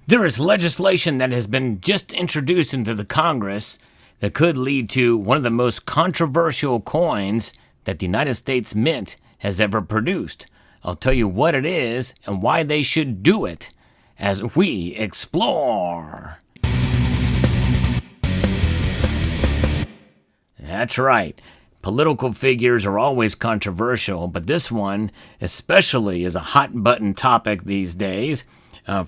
There is legislation that has been just introduced into the Congress that could lead to one of the most controversial coins that the United States Mint has ever produced. I'll tell you what it is and why they should do it as we explore. That's right. Political figures are always controversial, but this one especially is a hot button topic these days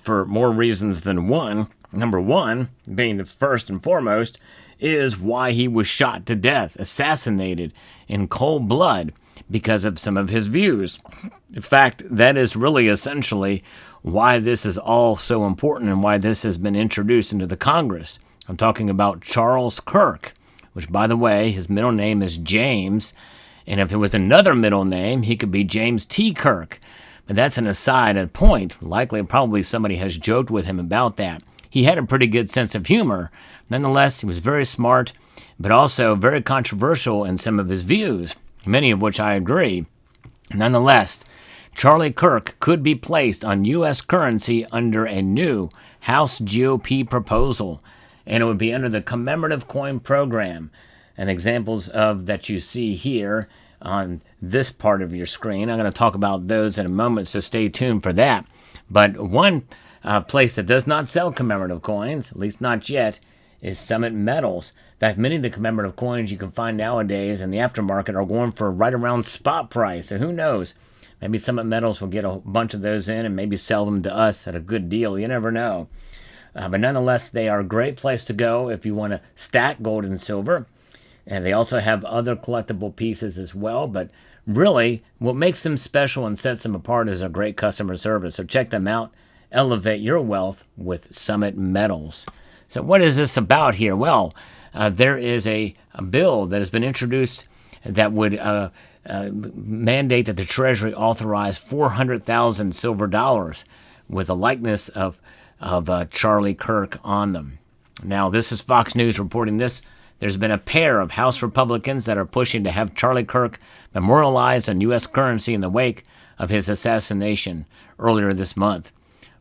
for more reasons than one. Number one, being the first and foremost, is why he was shot to death, assassinated in cold blood because of some of his views. In fact, that is really essentially why this is all so important and why this has been introduced into the Congress. I'm talking about Charles Kirk, which, by the way, his middle name is James, and if there was another middle name, he could be James T. Kirk. But that's an aside, a point. Likely, probably somebody has joked with him about that. He had a pretty good sense of humor. Nonetheless, he was very smart, but also very controversial in some of his views, many of which I agree. Nonetheless, Charlie Kirk could be placed on U.S. currency under a new House GOP proposal, and it would be under the commemorative coin program. And examples of that you see here on this part of your screen. I'm going to talk about those in a moment, so stay tuned for that. But one place that does not sell commemorative coins, at least not yet, is Summit Metals. In fact, many of the commemorative coins you can find nowadays in the aftermarket are going for right around spot price. So who knows? Maybe Summit Metals will get a bunch of those in and maybe sell them to us at a good deal. You never know. But nonetheless, they are a great place to go if you want to stack gold and silver. And they also have other collectible pieces as well. But really, what makes them special and sets them apart is a great customer service. So check them out. Elevate your wealth with Summit Metals. So what is this about here? Well, there is a bill that has been introduced that would mandate that the Treasury authorize 400,000 silver dollars with a likeness of Charlie Kirk on them. Now, this is Fox News reporting this. There's been a pair of House Republicans that are pushing to have Charlie Kirk memorialized on U.S. currency in the wake of his assassination earlier this month.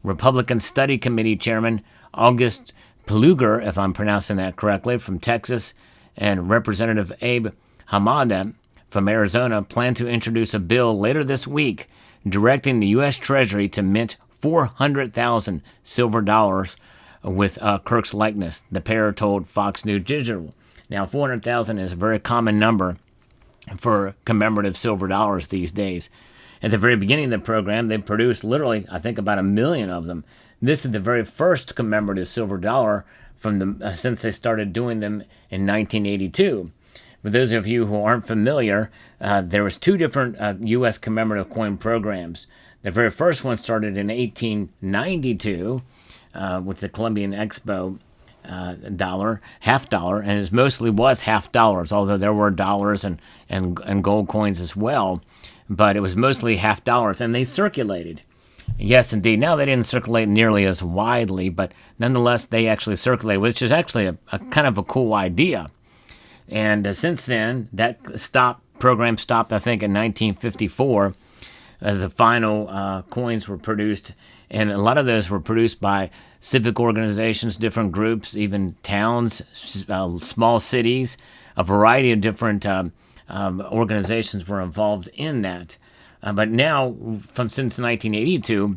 Republican Study Committee Chairman August Pfluger, if I'm pronouncing that correctly, from Texas, and Representative Abe Hamada from Arizona plan to introduce a bill later this week directing the U.S. Treasury to mint 400,000 silver dollars with Kirk's likeness, the pair told Fox News Digital. Now, 400,000 is a very common number for commemorative silver dollars these days. At the very beginning of the program, they produced literally, I think, about 1 million of them. This is the very first commemorative silver dollar from them since they started doing them in 1982. For those of you who aren't familiar, there was two different U.S. commemorative coin programs. The very first one started in 1892 with the Columbian Expo dollar, half dollar, and it mostly was half dollars, although there were dollars and gold coins as well. But it was mostly half dollars, and they circulated. Yes, indeed. Now they didn't circulate nearly as widely, but nonetheless, they actually circulated, which is actually a kind of a cool idea. And since then, that program stopped, I think, in 1954. The final coins were produced, and a lot of those were produced by civic organizations, different groups, even towns, small cities. A variety of different organizations were involved in that. But now, since 1982,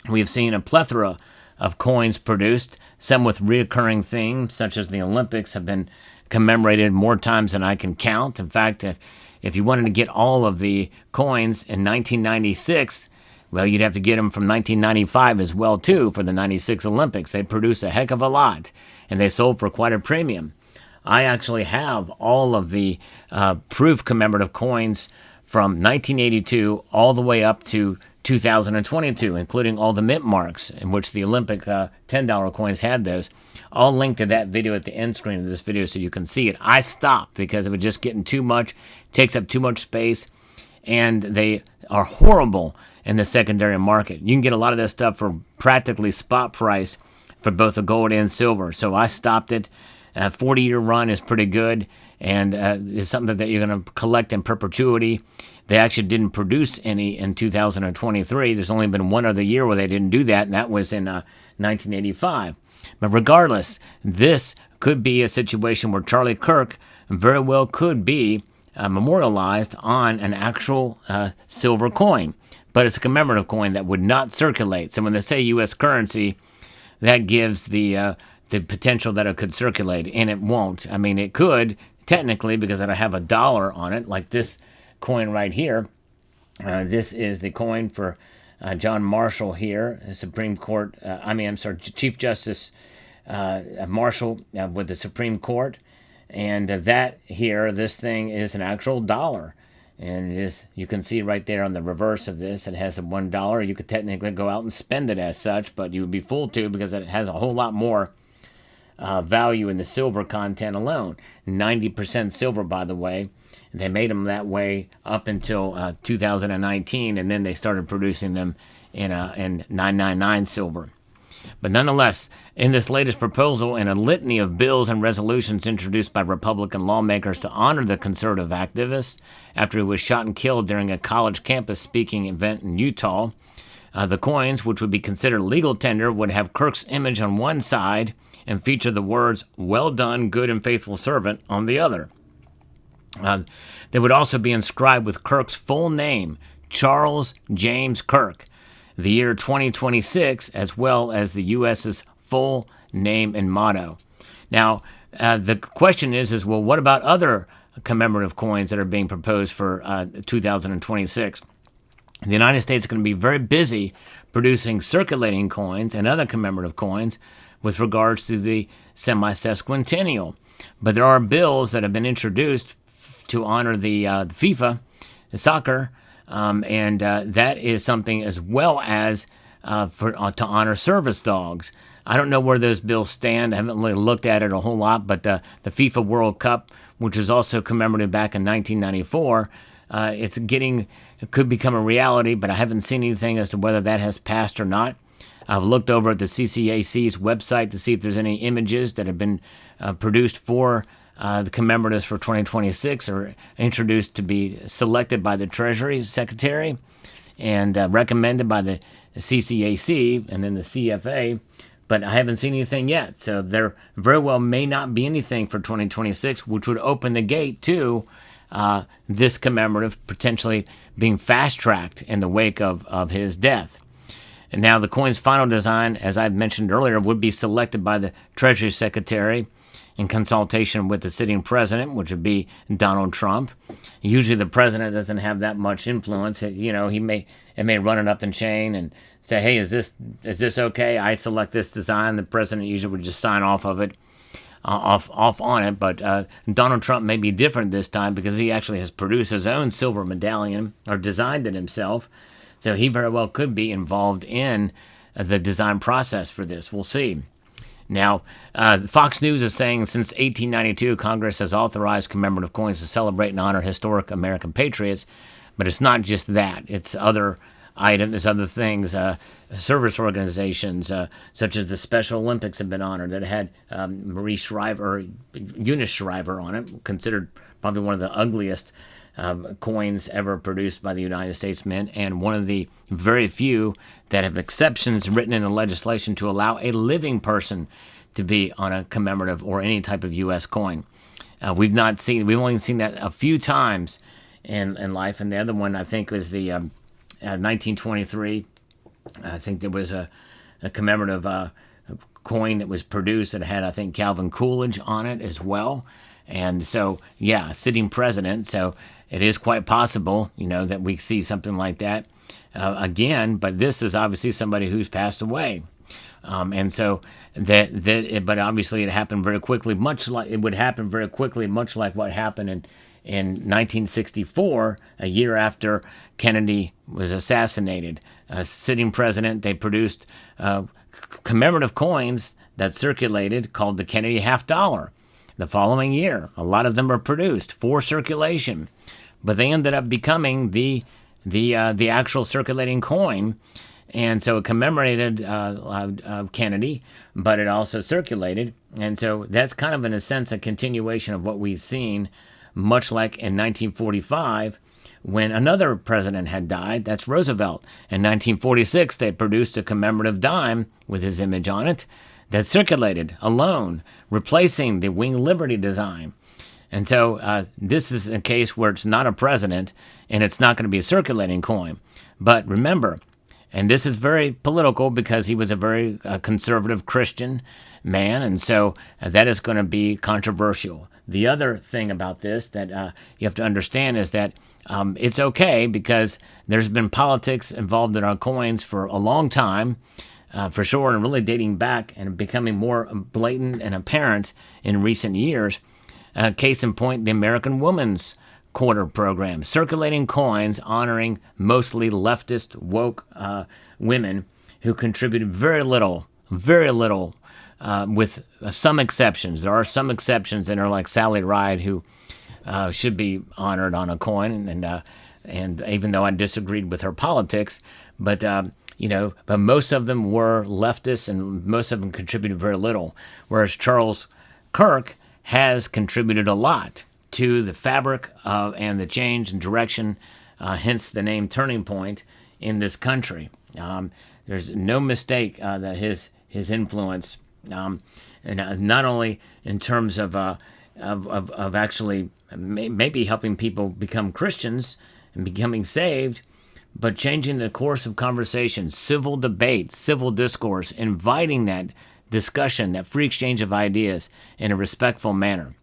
we've seen a plethora of coins produced, some with recurring themes, such as the Olympics have been commemorated more times than I can count. In fact, if you wanted to get all of the coins in 1996, well, you'd have to get them from 1995 as well, too, for the 96 Olympics. They produced a heck of a lot, and they sold for quite a premium. I actually have all of the proof commemorative coins from 1982 all the way up to 2022, including all the mint marks in which the Olympic $10 coins had those. I'll link to that video at the end screen of this video so you can see it. I stopped because it was just getting too much, takes up too much space, and they are horrible in the secondary market. You can get a lot of this stuff for practically spot price for both the gold and silver, so I stopped it. A 40-year run is pretty good, and is something that you're going to collect in perpetuity. They actually didn't produce any in 2023. There's only been one other year where they didn't do that, and that was in 1985. But regardless, this could be a situation where Charlie Kirk very well could be memorialized on an actual silver coin. But it's a commemorative coin that would not circulate. So when they say U.S. currency, that gives the potential that it could circulate, and it won't. I mean, it could, technically, because it'll have a dollar on it, like this coin right here. This is the coin for John Marshall here, Supreme Court, Chief Justice Marshall with the Supreme Court. And that here, this thing is an actual dollar. And it is, you can see right there on the reverse of this, it has a $1. You could technically go out and spend it as such, but you would be fooled to because it has a whole lot more value in the silver content alone. 90% silver, by the way. They made them that way up until 2019, and then they started producing them in 999 silver. But nonetheless, in this latest proposal, in a litany of bills and resolutions introduced by Republican lawmakers to honor the conservative activist after he was shot and killed during a college campus speaking event in Utah, the coins, which would be considered legal tender, would have Kirk's image on one side and feature the words, "Well done, good and faithful servant," on the other. They would also be inscribed with Kirk's full name, Charles James Kirk, the year 2026, as well as the U.S.'s full name and motto. Now, the question is, well, what about other commemorative coins that are being proposed for 2026? The United States is going to be very busy producing circulating coins and other commemorative coins with regards to the semi-sesquicentennial. But there are bills that have been introduced to honor the FIFA, the soccer, and that is something as well as to honor service dogs. I don't know where those bills stand. I haven't really looked at it a whole lot, but the FIFA World Cup, which was also commemorated back in 1994, it could become a reality, but I haven't seen anything as to whether that has passed or not. I've looked over at the CCAC's website to see if there's any images that have been produced for the commemoratives for 2026 or introduced to be selected by the Treasury Secretary and recommended by the CCAC and then the CFA, but I haven't seen anything yet. So there very well may not be anything for 2026, which would open the gate to this commemorative potentially being fast-tracked in the wake of his death. And now the coin's final design, as I mentioned earlier, would be selected by the Treasury Secretary in consultation with the sitting president, which would be Donald Trump. Usually the president doesn't have that much influence. He may run it up the chain and say, hey, is this okay? I select this design. The president usually would just sign off of it, off on it. But Donald Trump may be different this time because he actually has produced his own silver medallion or designed it himself. So he very well could be involved in the design process for this. We'll see. Now, Fox News is saying since 1892, Congress has authorized commemorative coins to celebrate and honor historic American patriots. But it's not just that. It's other items, other things. Service organizations, such as the Special Olympics, have been honored. That had Eunice Shriver on it, considered probably one of the ugliest coins ever produced by the United States Mint, and one of the very few that have exceptions written in the legislation to allow a living person to be on a commemorative or any type of U.S. coin. We've only seen that a few times in life, and the other one I think was the 1923. I think there was a commemorative coin that was produced that had, I think, Calvin Coolidge on it as well. And so, yeah, sitting president. So it is quite possible, that we see something like that again. But this is obviously somebody who's passed away, and so but obviously it happened very quickly. Much like what happened in 1964, a year after Kennedy was assassinated. Sitting president, they produced commemorative coins that circulated called the Kennedy $50. The following year, a lot of them are produced for circulation, but they ended up becoming the actual circulating coin, and so it commemorated Kennedy, but it also circulated, and so that's kind of in a sense a continuation of what we've seen, much like in 1945 when another president had died. That's Roosevelt. In 1946, they produced a commemorative dime with his image on it that circulated alone, replacing the Wing Liberty design. And so this is a case where it's not a president and it's not going to be a circulating coin. But remember, and this is very political because he was a very conservative Christian man, and so that is going to be controversial. The other thing about this that you have to understand is that it's okay because there's been politics involved in our coins for a long time, for sure, and really dating back and becoming more blatant and apparent in recent years. Case in point, the American Women's Quarter program, circulating coins honoring mostly leftist, woke women who contributed very little, with some exceptions. There are some exceptions that are like Sally Ride, who should be honored on a coin, and even though I disagreed with her politics, but but most of them were leftists, and most of them contributed very little. Whereas Charles Kirk has contributed a lot to the fabric and the change and direction, hence the name Turning Point in this country. There's no mistake that his influence, and not only in terms of actually maybe helping people become Christians and becoming saved, but changing the course of conversation, civil debate, civil discourse, inviting that discussion, that free exchange of ideas in a respectful manner.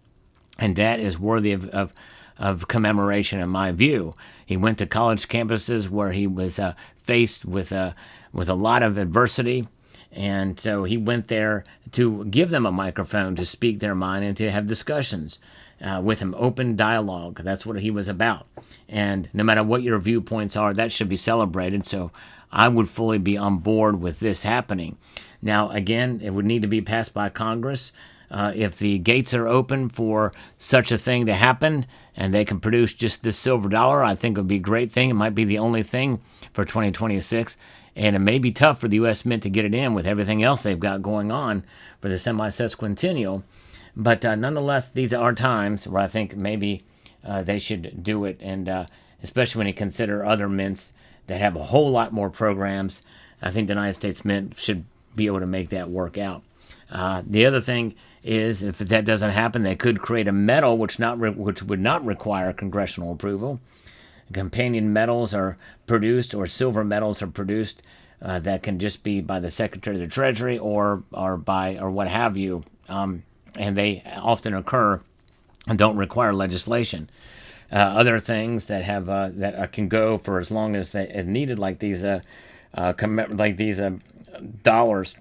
And that is worthy of commemoration, in my view. He went to college campuses where he was faced with a lot of adversity, and so he went there to give them a microphone to speak their mind and to have discussions with him, open dialogue. That's what he was about. And no matter what your viewpoints are, that should be celebrated. So I would fully be on board with this happening. Now, again, it would need to be passed by Congress. If the gates are open for such a thing to happen and they can produce just this silver dollar, I think it would be a great thing. It might be the only thing for 2026. And it may be tough for the U.S. Mint to get it in with everything else they've got going on for the semi-sesquicentennial. But nonetheless, these are times where I think maybe they should do it. And especially when you consider other mints that have a whole lot more programs, I think the United States Mint should be able to make that work out. The other thing is, if that doesn't happen, they could create a metal which would not require congressional approval. Companion metals are produced, or silver metals are produced, that can just be by the Secretary of the Treasury or what have you, and they often occur and don't require legislation. Other things that have that can go for as long as they needed, like these dollars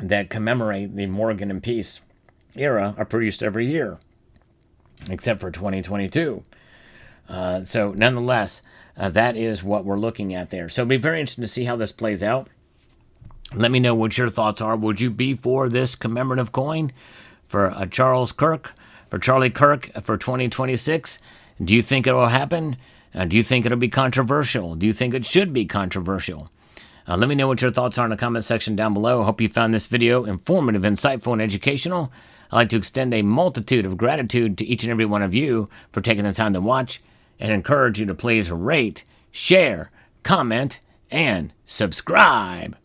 that commemorate the Morgan and Peace era, are produced every year, except for 2022. So nonetheless, that is what we're looking at there. So it'll be very interesting to see how this plays out. Let me know what your thoughts are. Would you be for this commemorative coin for Charlie Kirk for 2026? Do you think it will happen? Do you think it'll be controversial? Do you think it should be controversial? Let me know what your thoughts are in the comment section down below. I hope you found this video informative, insightful, and educational. I'd like to extend a multitude of gratitude to each and every one of you for taking the time to watch, and encourage you to please rate, share, comment, and subscribe.